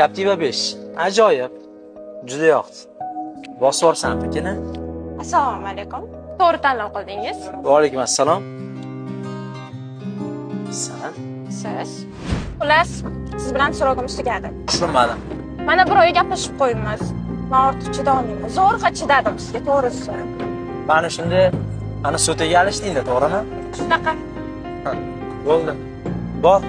Captiva 5. Ajoyib. Juda yoqdi. Bosib yuborsan fikini. Assalomu alaykum. To'g'ri tanlov qildingiz. Va alaykum assalom. San? Siz. Xullas, siz bilan so'rog'imiz tugadi. Tushunmadim. Mana bir oy gaplashib qo'yibmiz. Men ortiq chidolmayman. Zo'rg'a chidadim sizga, to'g'risi. Mana shunda ana sutaga alishdingda, to'g'rimi? Shunaqa. Bo'ldi. Bor.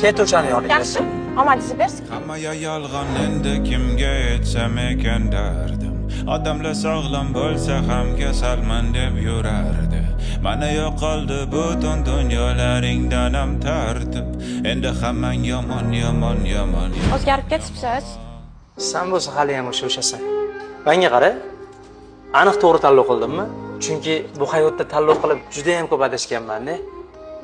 Ket o'shani yoniga. Yaxshi. Omadingizni bersin. Hammaga yolg'on endi kimga aytsam ekan dardim. Odamlar sog'lom bo'lsa ham kasalman deb yurardi. Mana yo'qoldi butun dunyolaringdan ham tartib. Endi hammang yomon. O'zgarib ketibsiz. Sen bo'lsa hali ham o'shasan. Menga qara. Aniq to'g'ri tanlov qildimmi? Chunki bu hayotda tanlov qilib juda ham ko'p adashganman-da.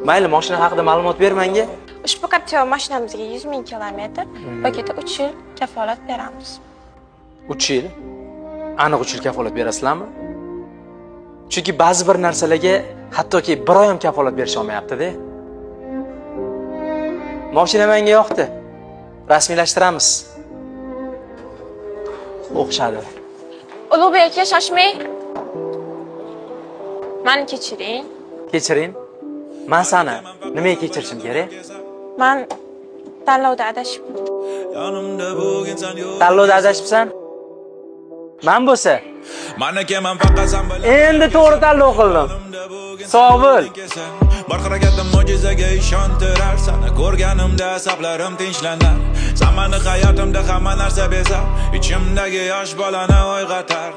Mayli, mashina haqida ma'lumot ber menga. Ushbu Captiva mashinamizga 100 ming kilometr, paketi 3 yil kafolat beramiz. 3 yil? Aniq 3 yil kafolat berasizlarmi? Chunki ba'zi bir narsalarga hattoki bir oy ham kafolat berisha olmayapti-da. Mashina menga yoqdi. Rasmiylashtiramiz. O'xshadi. Ulug'bek, shoshmang. Meni kechiring. Kechiring. Men seni nimaga kechirishim kerak? Men tanlovda adashib. Yonimda bo'lgin sen yo'q. Tanlovda adashibsan? Men bo'lsa, Manakaman faqat sen bilan. endi to'g'ri tanlov qildim. Sog' bo'l. Bor harakatim mo'jizaga ishontirar. Seni ko'rganimda asablarim tinchlanar. Sen meni hayotimda hamma narsa bezab, ichimdagi yosh bolani uyg'otar.